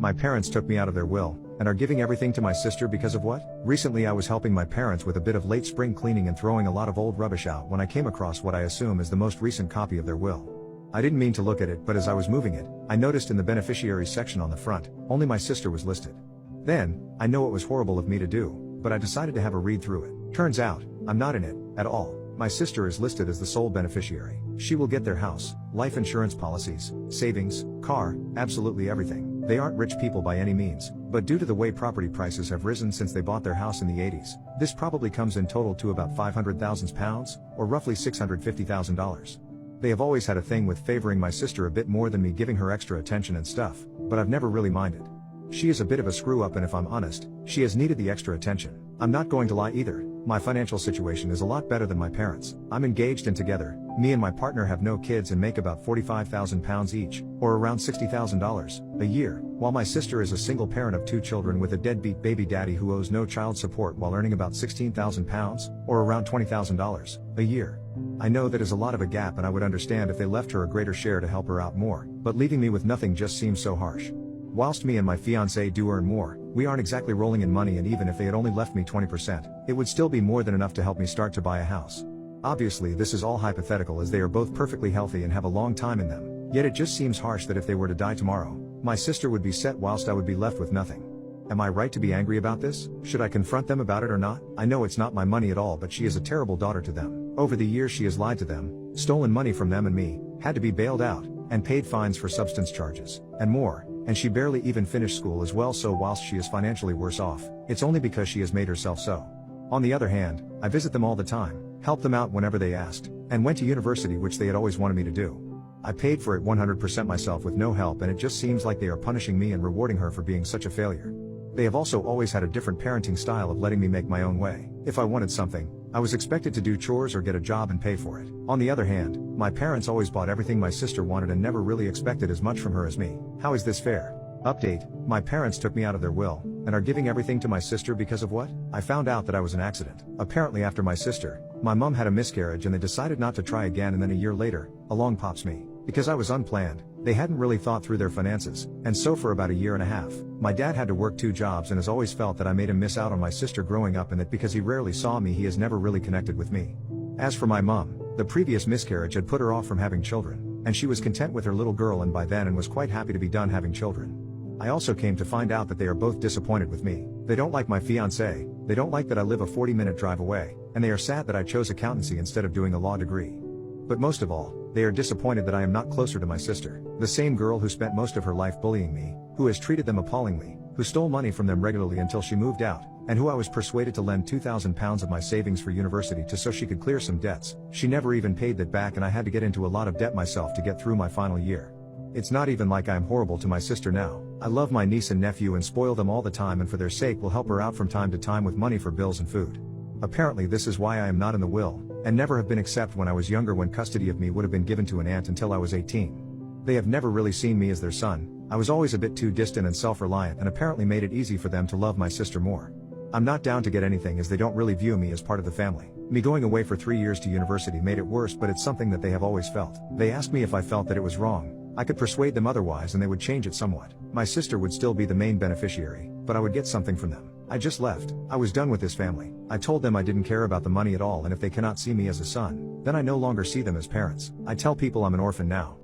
My parents took me out of their will, and are giving everything to my sister because of what? Recently I was helping my parents with a bit of late spring cleaning and throwing a lot of old rubbish out when I came across what I assume is the most recent copy of their will. I didn't mean to look at it, but as I was moving it, I noticed in the beneficiaries section on the front, only my sister was listed. Then, I know it was horrible of me to do, but I decided to have a read through it. Turns out, I'm not in it, at all. My sister is listed as the sole beneficiary. She will get their house, life insurance policies, savings, car, absolutely everything. They aren't rich people by any means, but due to the way property prices have risen since they bought their house in the 80s, this probably comes in total to about £500,000, or roughly $650,000. They have always had a thing with favoring my sister a bit more than me giving her extra attention and stuff, but I've never really minded. She is a bit of a screw up, and if I'm honest, she has needed the extra attention. I'm not going to lie either. My financial situation is a lot better than my parents'. I'm engaged and together. Me and my partner have no kids and make about £45,000 each, or around $60,000 a year, while my sister is a single parent of 2 children with a deadbeat baby daddy who owes no child support while earning about £16,000, or around $20,000 a year. I know that is a lot of a gap, and I would understand if they left her a greater share to help her out more, but leaving me with nothing just seems so harsh. Whilst me and my fiancé do earn more, we aren't exactly rolling in money, and even if they had only left me 20%, it would still be more than enough to help me start to buy a house. Obviously this is all hypothetical, as they are both perfectly healthy and have a long time in them, yet it just seems harsh that if they were to die tomorrow, my sister would be set whilst I would be left with nothing. Am I right to be angry about this? Should I confront them about it or not? I know it's not my money at all, but she is a terrible daughter to them. Over the years she has lied to them, stolen money from them and me, had to be bailed out, and paid fines for substance charges, and more. And she barely even finished school as well, so whilst she is financially worse off, it's only because she has made herself so. On the other hand, I visit them all the time, helped them out whenever they asked, and went to university, which they had always wanted me to do. I paid for it 100% myself with no help, and it just seems like they are punishing me and rewarding her for being such a failure. They have also always had a different parenting style of letting me make my own way. If I wanted something, I was expected to do chores or get a job and pay for it. On the other hand, my parents always bought everything my sister wanted and never really expected as much from her as me. How is this fair? Update: my parents took me out of their will, and are giving everything to my sister because of what? I found out that I was an accident. Apparently after my sister, my mom had a miscarriage and they decided not to try again, and then a year later, along pops me. Because I was unplanned, they hadn't really thought through their finances, and so for about a year and a half, my dad had to work 2 jobs and has always felt that I made him miss out on my sister growing up, and that because he rarely saw me he has never really connected with me. As for my mom, the previous miscarriage had put her off from having children, and she was content with her little girl and by then and was quite happy to be done having children. I also came to find out that they are both disappointed with me. They don't like my fiancé, they don't like that I live a 40-minute drive away, and they are sad that I chose accountancy instead of doing a law degree. But most of all, they are disappointed that I am not closer to my sister, the same girl who spent most of her life bullying me, who has treated them appallingly, who stole money from them regularly until she moved out, and who I was persuaded to lend £2,000 of my savings for university to so she could clear some debts. She never even paid that back, and I had to get into a lot of debt myself to get through my final year. It's not even like I am horrible to my sister now. I love my niece and nephew and spoil them all the time, and for their sake will help her out from time to time with money for bills and food. Apparently this is why I am not in the will, and never have been, except when I was younger, when custody of me would have been given to an aunt until I was 18. They have never really seen me as their son. I was always a bit too distant and self-reliant, and apparently made it easy for them to love my sister more. I'm not down to get anything, as they don't really view me as part of the family. Me going away for 3 years to university made it worse, but it's something that they have always felt. They asked me if I felt that it was wrong. I could persuade them otherwise and they would change it somewhat. My sister would still be the main beneficiary, but I would get something from them. I just left. I was done with this family. I told them I didn't care about the money at all, and if they cannot see me as a son, then I no longer see them as parents. I tell people I'm an orphan now.